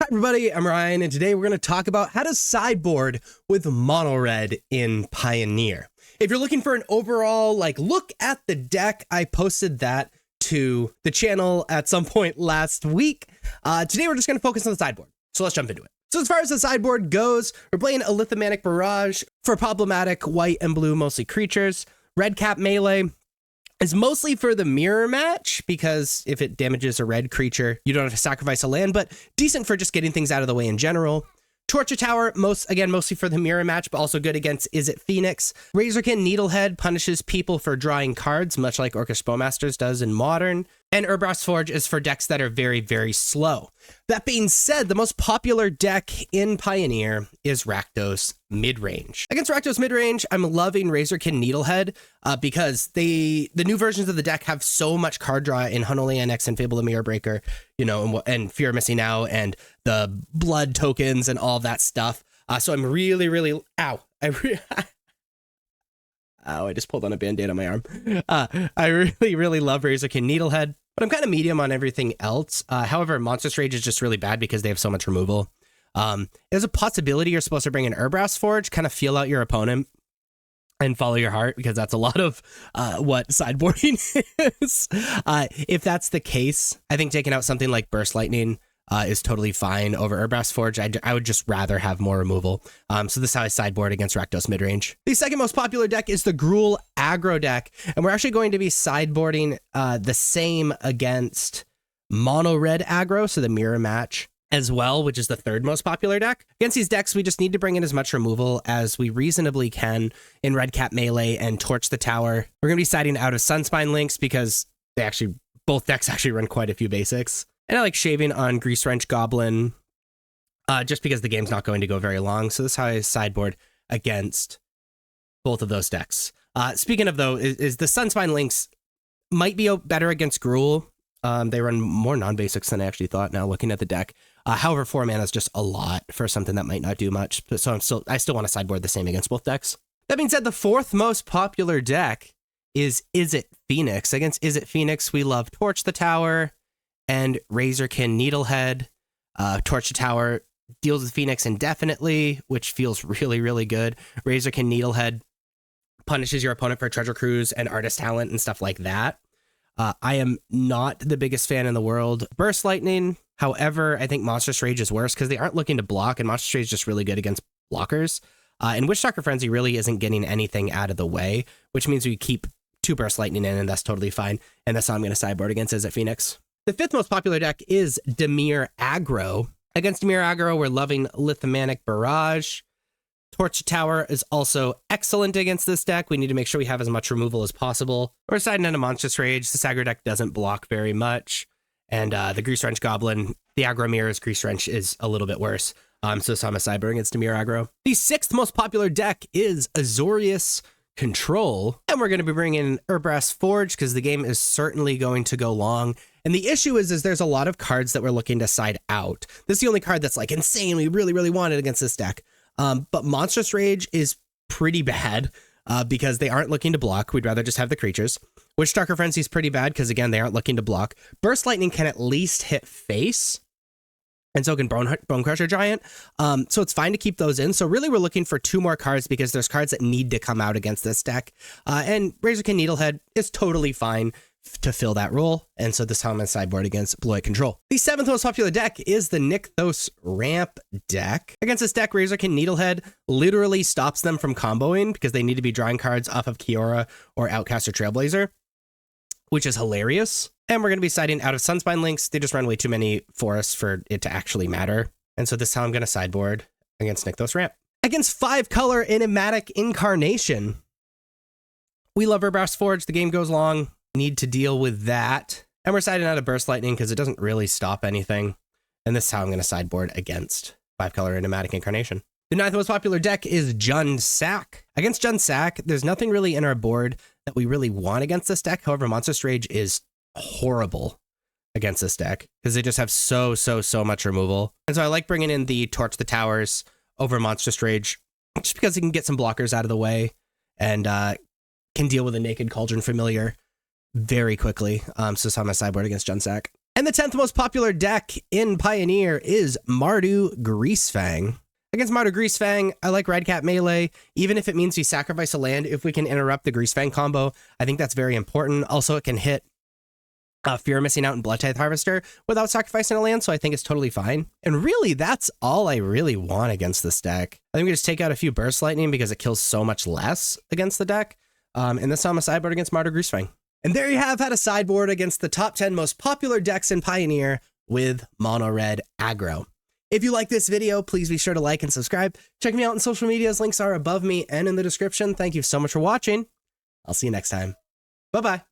Hi everybody, I'm Ryan, and today we're going to talk about how to sideboard with Mono Red in Pioneer. If you're looking for an overall look at the deck, I posted that to the channel at some point last week. Today we're just going to focus on the sideboard, so let's jump into it. So as far as the sideboard goes, we're playing a Lithic Barrage for problematic white and blue, mostly creatures. Red cap melee is mostly for the mirror match, because if it damages a red creature, you don't have to sacrifice a land, but decent for just getting things out of the way in general. Torture Tower, mostly for the mirror match, but also good against Izzet Phoenix. Razorkin Needlehead punishes people for drawing cards, much like Orcish Bowmasters does in Modern. And Urbrass Forge is for decks that are very, very slow. That being said, the most popular deck in Pioneer is Rakdos Midrange. Against Rakdos Midrange, I'm loving Razorkin Needlehead because the new versions of the deck have so much card draw in Hunholy Annex and Fable of Mirrorbreaker, and Fear of Missing Out and the blood tokens and all that stuff. So I'm really, ow, I just pulled on a band-aid on my arm. I really love Razorkin Needlehead, but I'm kind of medium on everything else. However, Monstrous Rage is just really bad because they have so much removal. There's a possibility you're supposed to bring an Urbrass Forge, kind of feel out your opponent and follow your heart, because that's a lot of what sideboarding is. If that's the case, I think taking out something like Burst Lightning is totally fine over Urbrass Forge. I would just rather have more removal. So this is how I sideboard against Rakdos Midrange. The second most popular deck is the Gruul Aggro deck, and we're actually going to be sideboarding the same against Mono Red Aggro, so the mirror match as well, which is the third most popular deck. Against these decks, we just need to bring in as much removal as we reasonably can in Red Cap Melee and Torch the Tower. We're going to be siding out of Sunspine Links because both decks actually run quite a few basics. And I like shaving on Greasefang Goblin just because the game's not going to go very long. So this is how I sideboard against both of those decks. Speaking of, though, is the Sunspine Links might be better against Gruul. They run more non-basics than I actually thought now looking at the deck. However, 4 mana is just a lot for something that might not do much. So I still want to sideboard the same against both decks. That being said, the fourth most popular deck is Izzet Phoenix. Against Izzet Phoenix, we love Torch the Tower and Razorkin Needlehead. Torch the Tower deals with Phoenix indefinitely, which feels really good. Razorkin Needlehead punishes your opponent for Treasure Cruise and Artist Talent and stuff like that. I am not the biggest fan in the world. Burst Lightning, however, I think Monstrous Rage is worse because they aren't looking to block, and Monstrous Rage is just really good against blockers. And Witchstalker Frenzy really isn't getting anything out of the way, which means we keep 2 Burst Lightning in, and that's totally fine. And that's how I'm going to sideboard against Izzet Phoenix. The fifth most popular deck is Dimir Aggro. Against Dimir Aggro, we're loving Lithic Barrage. Torch Tower is also excellent against this deck. We need to make sure we have as much removal as possible. We're siding into Monstrous Rage. This aggro deck doesn't block very much. And the Greasefang Goblin, the aggro mirrors Greasefang is a little bit worse. So I'm a sideboard against Dimir Aggro. The sixth most popular deck is Azorius Control. And we're going to be bringing in Urbrass Forge because the game is certainly going to go long. And the issue is there's a lot of cards that we're looking to side out. This is the only card that's insane. We really want it against this deck. But Monstrous Rage is pretty bad because they aren't looking to block. We'd rather just have the creatures. Witchstalker Frenzy is pretty bad because, again, they aren't looking to block. Burst Lightning can at least hit face, and so can Bone Crusher Giant. So it's fine to keep those in. So really we're looking for 2 more cards because there's cards that need to come out against this deck. And Razorkin Needlehead is totally fine to fill that role, and so this is how I'm going to sideboard against Blue-White Control. The 7th most popular deck is the Nykthos Ramp deck. Against this deck, Razorkin Needlehead literally stops them from comboing because they need to be drawing cards off of Kiora or Outcast or Trailblazer, which is hilarious. And we're going to be siding out of Sunspine Links. They just run way too many forests for it to actually matter, and so this is how I'm going to sideboard against Nykthos Ramp. Against 5-color Enigmatic Incarnation, we love Urbrass Forge. The game goes long. Need to deal with that. And we're siding out of Burst Lightning because it doesn't really stop anything. And this is how I'm going to sideboard against 5-color Enigmatic Incarnation. The 9th most popular deck is Jund Sack. Against Jund Sack, there's nothing really in our board that we really want against this deck. However, Monstrous Rage is horrible against this deck because they just have so much removal. And so I like bringing in the Torch the Towers over Monstrous Rage just because it can get some blockers out of the way and can deal with a Naked Cauldron Familiar very quickly. So I'm a sideboard against Jund Sack. And the 10th most popular deck in Pioneer is Mardu Greasefang. Against Mardu Greasefang, I like Red Cap melee, even if it means we sacrifice a land if we can interrupt the Greasefang combo. I think that's very important. Also, it can hit Fear of Missing Out and Blood Tithe Harvester without sacrificing a land, so I think it's totally fine. And really, that's all I really want against this deck. I think we just take out a few Burst Lightning because it kills so much less against the deck. And this time a sideboard against Mardu Greasefang. And there you have had a sideboard against the top 10 most popular decks in Pioneer with Mono Red Aggro. If you like this video, please be sure to like and subscribe. Check me out on social medias. Links are above me and in the description. Thank you so much for watching. I'll see you next time. Bye-bye.